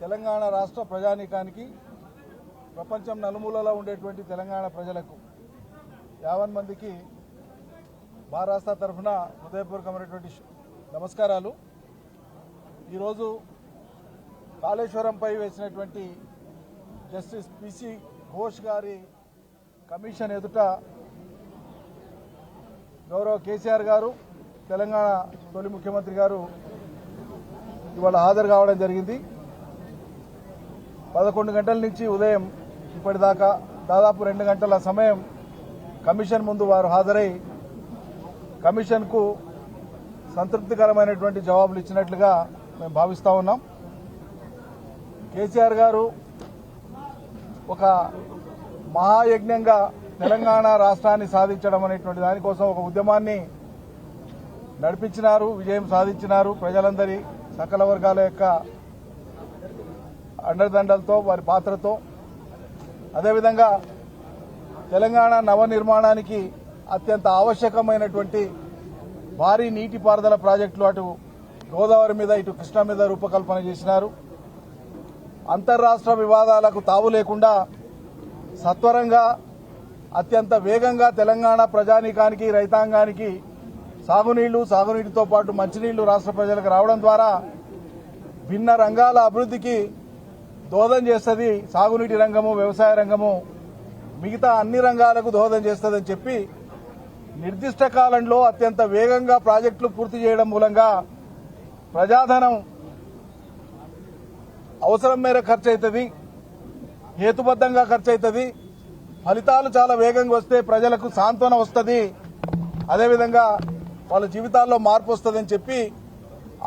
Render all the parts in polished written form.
తెలంగాణ రాష్ట్ర ప్రజానీకానికి ప్రపంచం నలుమూలలో ఉండేటువంటి తెలంగాణ ప్రజలకు 50 మందికి మహారాష్ట్ర తరఫున హృదయపూర్వకమైనటువంటి నమస్కారాలు. ఈరోజు కాళేశ్వరంపై వేసినటువంటి జస్టిస్ పిసి ఘోష్ గారి కమిషన్ ఎదుట గౌరవ కేసీఆర్ గారు, తెలంగాణ తొలి ముఖ్యమంత్రి గారు ఇవాళ హాజరు కావడం జరిగింది. 11 గంటల నుంచి ఉదయం ఇప్పటిదాకా దాదాపు 2 గంటల సమయం కమిషన్ ముందు వారు హాజరై కమిషన్కు సంతృప్తికరమైనటువంటి జవాబులు ఇచ్చినట్లుగా మేము భావిస్తా ఉన్నాం. కేసీఆర్ గారు ఒక మహాయజ్ఞంగా తెలంగాణ రాష్ట్రాన్ని సాధించడం అనేటువంటి దానికోసం ఒక ఉద్యమాన్ని నడిపించినారు, విజయం సాధించినారు. ప్రజలందరి సకల వర్గాల యొక్క అండదండలతో, వారి పాత్రతో, అదేవిధంగా తెలంగాణ నవనిర్మాణానికి అత్యంత ఆవశ్యకమైనటువంటి భారీ నీటిపారుదల ప్రాజెక్టులు అటు గోదావరి మీద ఇటు కృష్ణా మీద రూపకల్పన చేసినారు. అంతర్రాష్ట్ర వివాదాలకు తావు లేకుండా సత్వరంగా అత్యంత వేగంగా తెలంగాణ ప్రజానీకానికి, రైతాంగానికి సాగునీటితో పాటు మంచినీళ్లు రాష్ట్ర ప్రజలకు రావడం ద్వారా భిన్న రంగాల అభివృద్ధికి దోహదం చేస్తుంది. సాగునీటి రంగము, వ్యవసాయ రంగము మిగతా అన్ని రంగాలకు దోహదం చేస్తుందని చెప్పి నిర్దిష్ట కాలంలో అత్యంత వేగంగా ప్రాజెక్టులు పూర్తి చేయడం మూలంగా ప్రజాధనం అవసరం మేర ఖర్చు అవుతుంది, హేతుబద్దంగా ఖర్చు అవుతుంది, ఫలితాలు చాలా వేగంగా వస్తే ప్రజలకు సాంత్వన వస్తుంది, అదేవిధంగా వాళ్ళ జీవితాల్లో మార్పు వస్తుందని చెప్పి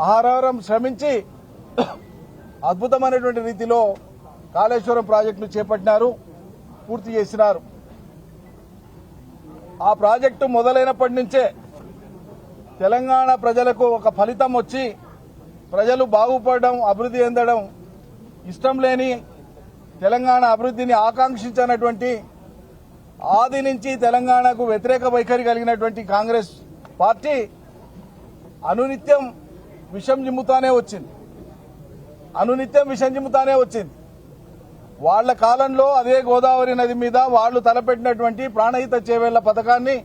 ఆహారం శ్రమించి అద్భుతమైనటువంటి రీతిలో కాళేశ్వరం ప్రాజెక్టును చేపట్టినారు, పూర్తి చేసినారు. ఆ ప్రాజెక్టు మొదలైనప్పటి నుంచే తెలంగాణ ప్రజలకు ఒక ఫలితం వచ్చి ప్రజలు బాగుపడడం, అభివృద్ధి చెందడం ఇష్టం లేని, తెలంగాణ అభివృద్ధిని ఆకాంక్షించినటువంటి, ఆది నుంచి తెలంగాణకు వ్యతిరేక వైఖరి కలిగినటువంటి కాంగ్రెస్ పార్టీ అనునిత్యం విషం జిమ్ముతానే వచ్చింది. వాళ్ల కాలంలో అదే గోదావరి నది మీద వాళ్లు తలపెట్టినటువంటి ప్రాణహిత చేవేళ్ల పథకాన్ని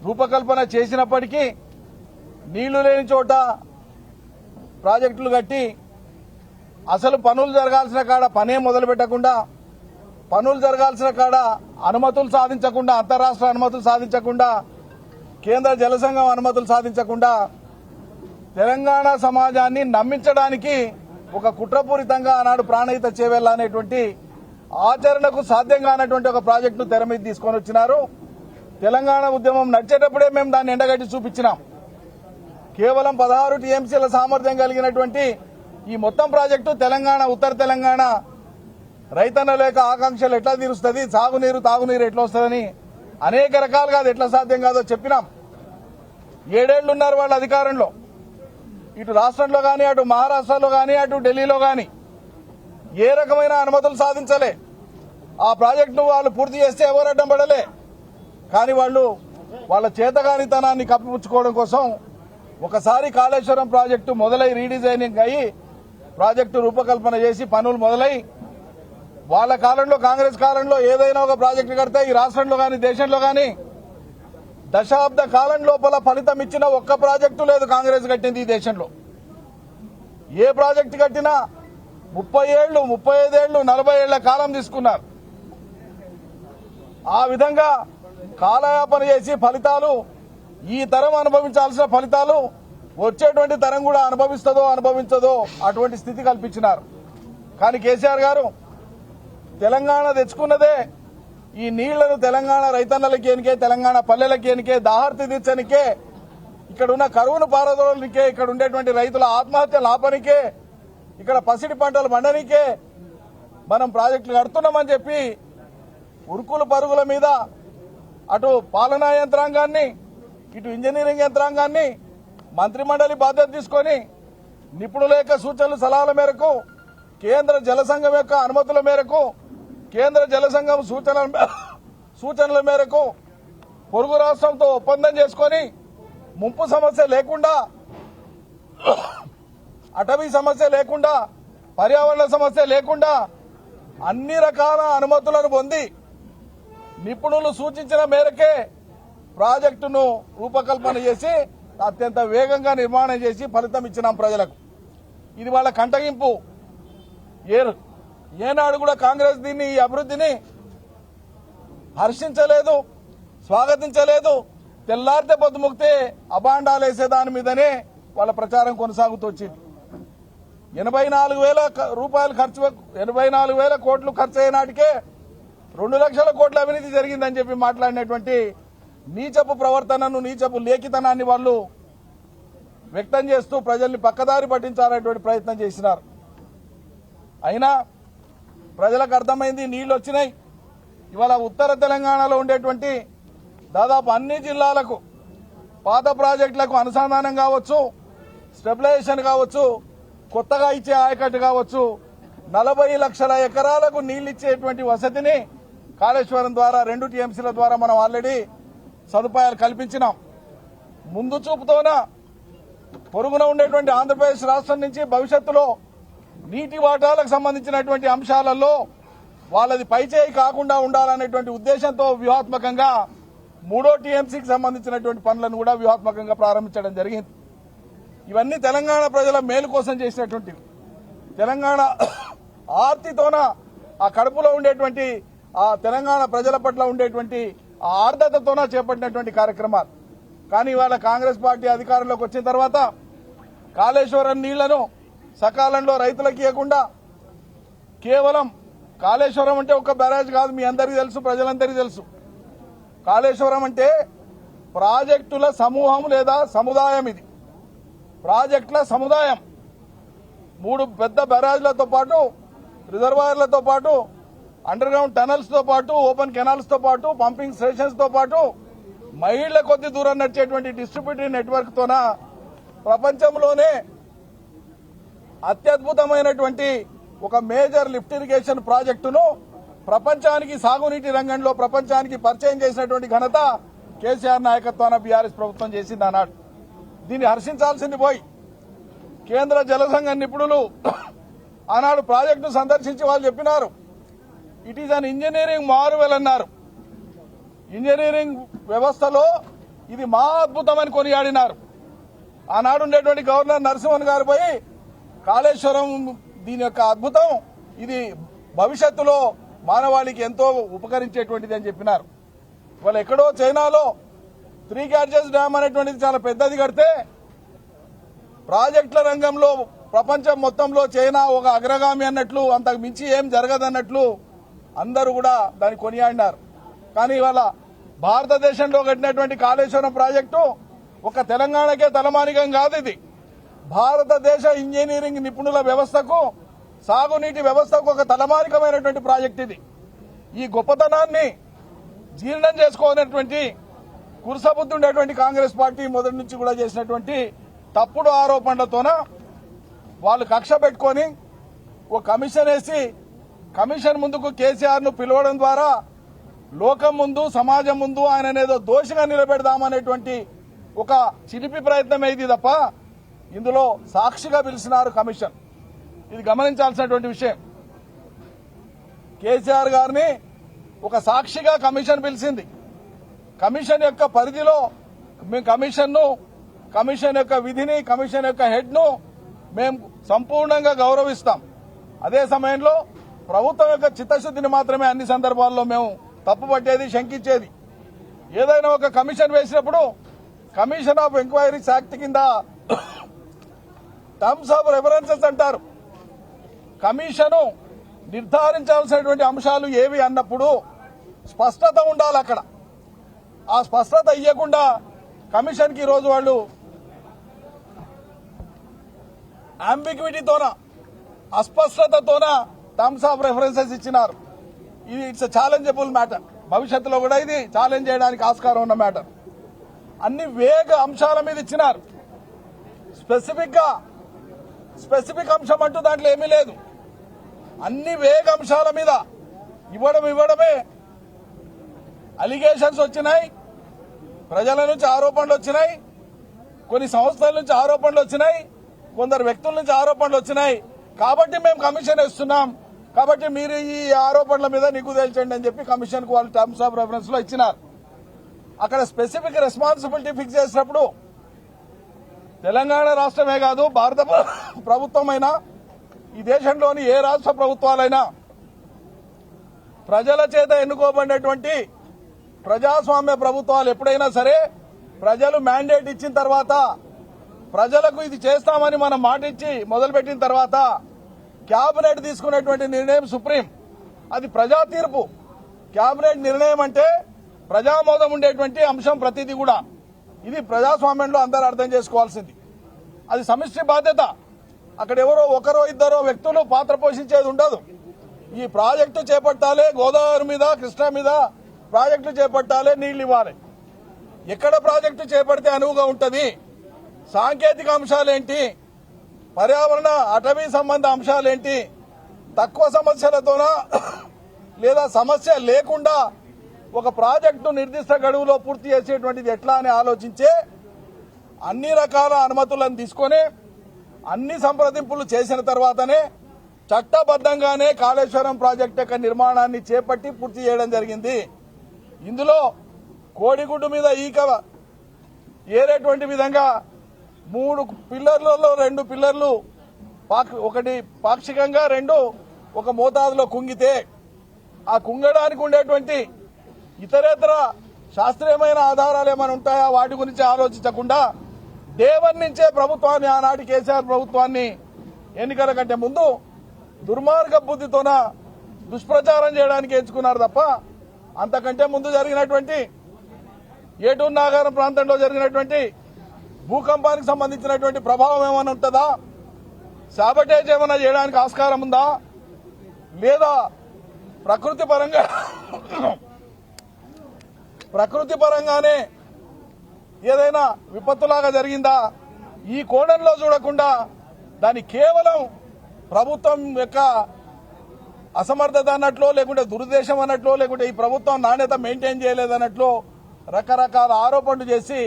రూపకల్పన చేసినప్పటికీ నీళ్లు లేని చోట ప్రాజెక్టులు కట్టి అసలు పనులు జరగాల్సిన కాడ పనే మొదలు పెట్టకుండా, పనులు జరగాల్సిన కాడ అనుమతులు సాధించకుండా, అంతర్రాష్ట్ర అనుమతులు సాధించకుండా, కేంద్ర జలసంఘం అనుమతులు సాధించకుండా తెలంగాణ సమాజాన్ని నమ్మించడానికి ఒక కుట్రపూరితంగా ఆనాడు ప్రాణహిత చేవేళ్ల అనేటువంటి ఆచరణకు సాధ్యం కానటువంటి ఒక ప్రాజెక్టును తెర మీద తీసుకొని వచ్చినారు. తెలంగాణ ఉద్యమం నడిచేటప్పుడే మేము దాన్ని ఎండగట్టి చూపించినాం. కేవలం 16 టీఎంసీల సామర్థ్యం కలిగినటువంటి ఈ మొత్తం ప్రాజెక్టు తెలంగాణ, ఉత్తర తెలంగాణ రైతన్న లేక ఆకాంక్షలు ఎట్లా తీరుస్తుంది, సాగునీరు, తాగునీరు ఎట్లా వస్తుందని అనేక రకాలుగా అది ఎట్లా సాధ్యం కాదో చెప్పినాం. 7 ఏళ్లున్నారు వాళ్ళ అధికారంలో. ఇటు రాష్ట్రంలో కానీ, అటు మహారాష్ట్రలో కానీ, అటు ఢిల్లీలో కానీ ఏ రకమైన అనుమతులు సాధించలే. ఆ ప్రాజెక్టును వాళ్ళు పూర్తి చేస్తే ఎవరు అడ్డం పడలే. కానీ వాళ్ళు వాళ్ళ చేతగానితనాన్ని కప్పిపుచ్చుకోవడం కోసం ఒకసారి కాళేశ్వరం ప్రాజెక్టు మొదలై రీడిజైనింగ్ అయ్యి ప్రాజెక్టు రూపకల్పన చేసి పనులు మొదలై వాళ్ళ కాలంలో, కాంగ్రెస్ కాలంలో ఏదైనా ఒక ప్రాజెక్టు కడితే ఈ రాష్ట్రంలో కానీ, దేశంలో కానీ దశాబ్ద కాలం లోపల ఫలితం ఇచ్చిన ఒక్క ప్రాజెక్టు లేదు కాంగ్రెస్ కట్టింది ఈ దేశంలో. ఏ ప్రాజెక్టు కట్టినా 30 ఏళ్లు, 35 ఏళ్లు, 40 ఏళ్ల కాలం తీసుకున్నారు. ఆ విధంగా కాలయాపన చేసి ఫలితాలు, ఈ తరం అనుభవించాల్సిన ఫలితాలు వచ్చేటువంటి తరం కూడా అనుభవించదో అటువంటి స్థితి కల్పించినారు. కానీ కేసీఆర్ గారు తెలంగాణ తెచ్చుకున్నదే ఈ నీళ్లను తెలంగాణ రైతన్నలకి ఎనికే, తెలంగాణ పల్లెలకి ఎనికే, దాహర్తి తీర్చనికే, ఇక్కడ ఉన్న కరువును పారదోలనికే, ఇక్కడ ఉండేటువంటి రైతుల ఆత్మహత్యలు ఆపనికే, ఇక్కడ పసిడి పంటలు పండనికే మనం ప్రాజెక్టులు కడుతున్నామని చెప్పి ఉరుకుల పరుగుల మీద అటు పాలనా యంత్రాంగాన్ని, ఇటు ఇంజనీరింగ్ యంత్రాంగాన్ని, మంత్రిమండలి బాధ్యత తీసుకొని నిపుణుల యొక్క సూచనలు, సలహాల మేరకు, కేంద్ర జలసంఘం యొక్క అనుమతుల మేరకు, కేంద్ర జలసంఘం సూచనల మేరకు పొరుగు రాష్ట్రంతో ఒప్పందం చేసుకొని ముంపు సమస్య లేకుండా, అటవీ సమస్య లేకుండా పర్యావరణ సమస్య లేకుండా అన్ని రకాల అనుమతులను పొంది నిపుణులు సూచించిన మేరకే ప్రాజెక్టును రూపకల్పన చేసి అత్యంత వేగంగా నిర్మాణం చేసి ఫలితం ఇచ్చినాం ప్రజలకు. ఇది వాళ్ళ కంటగింపు. ఏనాడు కూడా కాంగ్రెస్ దీన్ని ఈ అభివృద్ధిని హర్షించలేదు, స్వాగతించలేదు. తెల్లారితే పొద్దుముక్తే అబాండాలు వేసే దాని మీదనే వాళ్ళ ప్రచారం కొనసాగుతూ వచ్చింది. 84,000 రూపాయలు 84,000 కోట్లు ఖర్చు అయిన నాటికే 2 లక్షల కోట్ల అవినీతి జరిగిందని చెప్పి మాట్లాడినటువంటి నీచపు ప్రవర్తనను, నీచపు లేఖితనాన్ని వాళ్ళు వ్యక్తం చేస్తూ ప్రజల్ని పక్కదారి పట్టించాలనేటువంటి ప్రయత్నం చేసినారు. అయినా ప్రజలకు అర్థమైంది, నీళ్లు వచ్చినాయి. ఇవాళ ఉత్తర తెలంగాణలో ఉండేటువంటి దాదాపు అన్ని జిల్లాలకు పాత ప్రాజెక్టులకు అనుసంధానం కావచ్చు, స్టెబిలైజేషన్ కావచ్చు, కొత్తగా ఇచ్చే ఆయకట్టు కావచ్చు, 40 లక్షల ఎకరాలకు నీళ్లిచ్చేటువంటి వసతిని కాళేశ్వరం ద్వారా 2 టీఎంసీల ద్వారా మనం ఆల్రెడీ సదుపాయాలు కల్పించినాం. ముందు చూపుతోన పొరుగున ఉండేటువంటి ఆంధ్రప్రదేశ్ రాష్ట్రం నుంచి భవిష్యత్తులో నీటి వాటాలకు సంబంధించినటువంటి అంశాలలో వాళ్ళది పైచేయి కాకుండా ఉండాలనేటువంటి ఉద్దేశంతో వ్యూహాత్మకంగా 3వ టీఎంసీకి సంబంధించినటువంటి పనులను కూడా వ్యూహాత్మకంగా ప్రారంభించడం జరిగింది. ఇవన్నీ తెలంగాణ ప్రజల మేలు కోసం చేసినటువంటివి. తెలంగాణ ఆర్తితోన ఆ కడుపులో ఉండేటువంటి ఆ తెలంగాణ ప్రజల పట్ల ఉండేటువంటి ఆ ఆర్ద్రతతోన చేపట్టినటువంటి కార్యక్రమాలు. కానీ ఇవాళ కాంగ్రెస్ పార్టీ అధికారంలోకి వచ్చిన తర్వాత కాళేశ్వరం నీళ్లను సకాలంలో రైతులకు ఇవ్వకుండా కేవలం కాళేశ్వరం అంటే ఒక బ్యారేజ్ కాదు, మీ అందరికీ తెలుసు, ప్రజలందరికీ తెలుసు. కాళేశ్వరం అంటే ప్రాజెక్టుల సమూహం లేదా సముదాయం. ఇది ప్రాజెక్టుల సముదాయం. 3 పెద్ద బ్యారేజ్లతో పాటు, రిజర్వాయర్లతో పాటు, అండర్ గ్రౌండ్ టనల్స్ తో పాటు, ఓపెన్ కెనాల్స్ తో పాటు, పంపింగ్ స్టేషన్స్ తో పాటు మైళ్ల కొద్ది దూరం నడిచేటువంటి డిస్ట్రిబ్యూటరీ నెట్వర్క్ తోన ప్రపంచంలోనే అత్యద్భుతమైనటువంటి ఒక మేజర్ లిఫ్ట్ ఇరిగేషన్ ప్రాజెక్టును ప్రపంచానికి, సాగునీటి రంగంలో ప్రపంచానికి పరిచయం చేసినటువంటి ఘనత కేసీఆర్ నాయకత్వాన బీఆర్ఎస్ ప్రభుత్వం చేసింది అన్నాడు. దీన్ని హర్షించాల్సింది పోయి కేంద్ర జలసంఘ నిపుణులు ఆనాడు ప్రాజెక్టును సందర్శించి వాళ్ళు చెప్పినారు, it is an engineering Marvel అన్నారు. ఇంజనీరింగ్ వ్యవస్థలో ఇది మా అద్భుతమని కొనియాడినారు. ఆనాడు ఉండేటువంటి గవర్నర్ నరసింహన్ గారు పోయి కాళేశ్వరం దీని యొక్క అద్భుతం, ఇది భవిష్యత్తులో మానవాళికి ఎంతో ఉపకరించేటువంటిది అని చెప్పినారు. వాళ్ళు ఎక్కడో చైనాలో 3 గ్యాడ్జెస్ డ్యామ్ అనేటువంటిది చాలా పెద్దది కడితే ప్రాజెక్టుల రంగంలో ప్రపంచం మొత్తంలో చైనా ఒక అగ్రగామి అన్నట్లు, అంతకు మించి ఏం జరగదన్నట్లు అందరూ కూడా దాన్ని కొనియాడినారు. కానీ ఇవాళ భారతదేశంలో కట్టినటువంటి కాళేశ్వరం ప్రాజెక్టు ఒక తెలంగాణకే తలమానికం కాదు. ఇది భారతదేశ ఇంజనీరింగ్ నిపుణుల వ్యవస్థకు, సాగునీటి వ్యవస్థకు ఒక తలమానికమైనటువంటి ప్రాజెక్ట్ ఇది. ఈ గొప్పతనాన్ని జీర్ణం చేసుకోనటువంటి కురుసబుద్ధి ఉండేటువంటి కాంగ్రెస్ పార్టీ మొదటి నుంచి కూడా చేసినటువంటి తప్పుడు ఆరోపణలతోన వాళ్ళు కక్ష పెట్టుకొని ఓ కమిషన్ వేసి, కమిషన్ ముందుకు కేసీఆర్ ను పిలవడం ద్వారా లోకం ముందు, సమాజం ముందు ఆయన ఏదో దోషిగా నిలబెడదామనేటువంటి ఒక చిలిపి ప్రయత్నం అయింది తప్ప ఇందులో సాక్షిగా పిలిచినారు కమిషన్. ఇది గమనించాల్సినటువంటి విషయం. కేసీఆర్ గారిని ఒక సాక్షిగా కమిషన్ పిలిచింది. కమిషన్ యొక్క పరిధిలో మేము కమిషన్ యొక్క విధిని, కమిషన్ యొక్క హెడ్ ను మేము సంపూర్ణంగా గౌరవిస్తాం. అదే సమయంలో ప్రభుత్వం యొక్క చిత్తశుద్ధిని మాత్రమే అన్ని సందర్భాల్లో మేము తప్పుపట్టేది, శంకించేది. ఏదైనా ఒక కమిషన్ వేసినప్పుడు కమిషన్ ఆఫ్ ఎంక్వైరీస్ యాక్ట్ కింద టర్మ్స్ ఆఫ్ రెఫరెన్సెస్ అంటారు. కమిషను నిర్ధారించాల్సినటువంటి అంశాలు ఏవి అన్నప్పుడు స్పష్టత ఉండాలి. అక్కడ ఆ స్పష్టత ఇవ్వకుండా కమిషన్ కి ఈరోజు వాళ్ళు అంబిగ్విటీతోన, అస్పష్టతతోన టర్మ్స్ ఆఫ్ రెఫరెన్సెస్ ఇచ్చినారు. ఇది ఇట్స్ ఛాలెంజబుల్ మ్యాటర్. భవిష్యత్తులో కూడా ఇది ఛాలెంజ్ చేయడానికి ఆస్కారం ఉన్న మ్యాటర్. అన్ని వేగ అంశాల మీద ఇచ్చినారు. స్పెసిఫిక్ అంశం అంటూ దాంట్లో ఏమీ లేదు. అన్ని వేగ అంశాల మీద ఇవ్వడమే. అలిగేషన్స్ వచ్చినాయి, ప్రజల నుంచి ఆరోపణలు వచ్చినాయి, కొన్ని సంస్థల నుంచి ఆరోపణలు వచ్చినాయి, కొందరు వ్యక్తుల నుంచి ఆరోపణలు వచ్చినాయి. కాబట్టి మేము కమిషన్ ఇస్తున్నాం, కాబట్టి మీరు ఈ ఆరోపణల మీద నిగ్గు తేల్చండి అని చెప్పి కమిషన్ కు వాళ్ళు టర్మ్స్ ఆఫ్ రెఫరెన్స్ లో ఇచ్చినారు. అక్కడ స్పెసిఫిక్ రెస్పాన్సిబిలిటీ ఫిక్స్ చేసినప్పుడు తెలంగాణ రాష్ట్రమే కాదు, భారత ప్రభుత్వమైనా ఈ దేశంలోని ఏ రాష్ట్ర ప్రభుత్వాలైనా ప్రజల చేత ఎన్నుకోబడినటువంటి ప్రజాస్వామ్య ప్రభుత్వాలు ఎప్పుడైనా సరే ప్రజలు మ్యాండేట్ ఇచ్చిన తర్వాత, ప్రజలకు ఇది చేస్తామని మనం మాట ఇచ్చి మొదలుపెట్టిన తర్వాత కేబినెట్ తీసుకునేటువంటి నిర్ణయం సుప్రీం, అది ప్రజా తీర్పు. కేబినెట్ నిర్ణయం అంటే ప్రజామోదం ఉండేటువంటి అంశం ప్రతిదీ కూడా. ఇది ప్రజాస్వామ్యంలో అందరూ అర్థం చేసుకోవాల్సింది. అది సమిష్టి బాధ్యత. అక్కడ ఎవరో ఒకరో ఇద్దరో వ్యక్తులు పాత్ర పోషించేది ఉండదు. ఈ ప్రాజెక్టు చేపట్టాలి, గోదావరి మీద కృష్ణా మీద ప్రాజెక్టులు చేపట్టాలి, నీళ్లు ఇవ్వాలి. ఎక్కడ ప్రాజెక్టు చేపడితే అనువుగా ఉంటుంది, సాంకేతిక అంశాలేంటి, పర్యావరణ అటవీ సంబంధ అంశాలేంటి, తక్కువ సమస్యలతోనా లేదా సమస్య లేకుండా ఒక ప్రాజెక్టు నిర్దిష్ట గడువులో పూర్తి చేసేటువంటిది ఎట్లా అని ఆలోచించే అన్ని రకాల అనుమతులను తీసుకొని అన్ని సంప్రదింపులు చేసిన తర్వాతనే చట్టబద్దంగానే కాళేశ్వరం ప్రాజెక్టు యొక్క నిర్మాణాన్ని చేపట్టి పూర్తి చేయడం జరిగింది. ఇందులో కోడిగుడ్డు మీద ఈక ఏరేటువంటి విధంగా 3 పిల్లర్లలో 2 పిల్లర్లు ఒకటి పాక్షికంగా 2 ఒక మోతాదులో కుంగితే ఆ కుంగడానికి ఉండేటువంటి ఇతరేతర శాస్త్రీయమైన ఆధారాలు ఏమైనా ఉంటాయా వాటి గురించి ఆలోచించకుండా డే1 నుంచే ప్రభుత్వాన్ని, ఆనాటి కేసీఆర్ ప్రభుత్వాన్ని ఎన్నికల కంటే ముందు దుర్మార్గ బుద్ధితోన దుష్ప్రచారం చేయడానికి ఎంచుకున్నారు తప్ప అంతకంటే ముందు జరిగినటువంటి ఏటూరు నాగారం ప్రాంతంలో జరిగినటువంటి భూకంపానికి సంబంధించినటువంటి ప్రభావం ఏమైనా ఉంటుందా, సాబటేజ్ ఏమైనా చేయడానికి ఆస్కారం ఉందా, లేదా ప్రకృతి పరంగానే ఏదైనా విపత్తులాగా జరిగిందా, ఈ కోణంలో చూడకుండా దాన్ని కేవలం ప్రభుత్వం యొక్క అసమర్థత అన్నట్లో, లేకుంటే దురుద్దేశం అన్నట్లో, లేకుంటే ఈ ప్రభుత్వం నాణ్యత మెయింటైన్ చేయలేదన్నట్లు రకరకాల ఆరోపణలు చేసి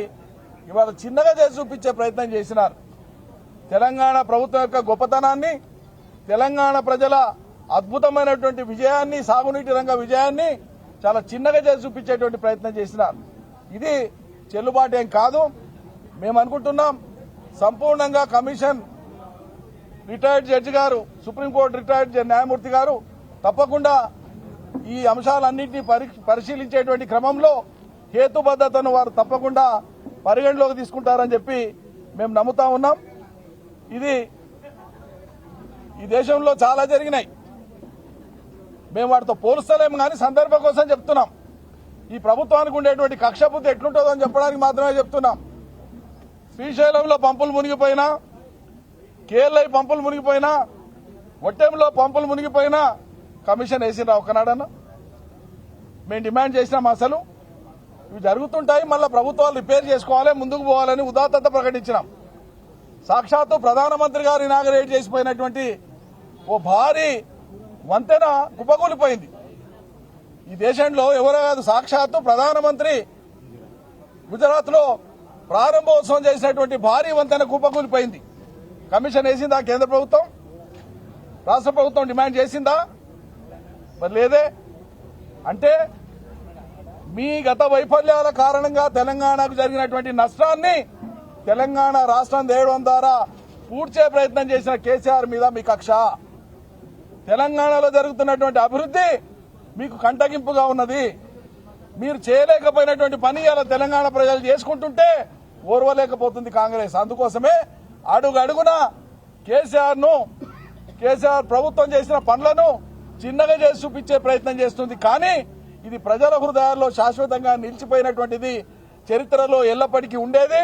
ఇవాళ చిన్నగా చేసి చూపించే ప్రయత్నం చేసినారు. తెలంగాణ ప్రభుత్వం యొక్క గొప్పతనాన్ని, తెలంగాణ ప్రజల అద్భుతమైనటువంటి విజయాన్ని, సాగునీటి రంగ విజయాన్ని చాలా చిన్నగా చేసి చూపించేటువంటి ప్రయత్నం చేసినారు. ఇది చెల్లుబాటు ఏం కాదు. మేము అనుకుంటున్నాం సంపూర్ణంగా కమిషన్ రిటైర్డ్ జడ్జి గారు, సుప్రీంకోర్టు రిటైర్డ్ న్యాయమూర్తి గారు తప్పకుండా ఈ అంశాలన్నింటినీ పరిశీలించేటువంటి క్రమంలో హేతుబద్ధతను వారు తప్పకుండా పరిగణలోకి తీసుకుంటారని చెప్పి మేము నమ్ముతా ఉన్నాం. ఇది ఈ దేశంలో చాలా జరిగినాయి, మేము వాటితో పోలుస్తలేము, కానీ సందర్భం కోసం చెప్తున్నాం. ఈ ప్రభుత్వానికి ఉండేటువంటి కక్షబుద్ధి ఎట్లుంటుందో అని చెప్పడానికి మాత్రమే చెప్తున్నాం. శ్రీశైలంలో పంపులు మునిగిపోయినా, కేఎల్ఐ పంపులు మునిగిపోయినా, ఒట్టెంలో పంపులు మునిగిపోయినా కమిషన్ వేసినా ఒకనాడన్నా మేము డిమాండ్ చేసినాం. అసలు ఇవి జరుగుతుంటాయి, మళ్ళీ ప్రభుత్వాలు రిపేర్ చేసుకోవాలి, ముందుకు పోవాలని ఉదాత్తత ప్రకటించినాం. సాక్షాత్తు ప్రధానమంత్రి గారు ఇనాగరేట్ చేసిపోయినటువంటి ఓ భారీ వంతెన కుప్పకూలిపోయింది. ఈ దేశంలో ఎవరో కాదు, సాక్షాత్తు ప్రధానమంత్రి గుజరాత్ లో ప్రారంభోత్సవం చేసినటువంటి భారీ వంతెన కుప్పకూలిపోయింది. కమిషన్ వేసిందా కేంద్ర ప్రభుత్వం? రాష్ట్ర ప్రభుత్వం డిమాండ్ చేసిందా? మరి లేదే. అంటే మీ గత వైఫల్యాల కారణంగా తెలంగాణకు జరిగినటువంటి నష్టాన్ని తెలంగాణ రాష్ట్రం తేవడం ద్వారా పూడ్చే ప్రయత్నం చేసిన కేసీఆర్ మీద మీ కక్ష. తెలంగాణలో జరుగుతున్నటువంటి అభివృద్ధి మీకు కంటగింపుగా ఉన్నది. మీరు చేయలేకపోయినటువంటి పని ఇలా తెలంగాణ ప్రజలు చేసుకుంటుంటే ఓర్వలేకపోతుంది కాంగ్రెస్. అందుకోసమే అడుగడుగున కేసీఆర్ ప్రభుత్వం చేసిన పనులను చిన్నగా చేసి చూపించే ప్రయత్నం చేస్తుంది. కానీ ఇది ప్రజల హృదయాల్లో శాశ్వతంగా నిలిచిపోయినటువంటిది, చరిత్రలో ఎల్లప్పటికీ ఉండేది.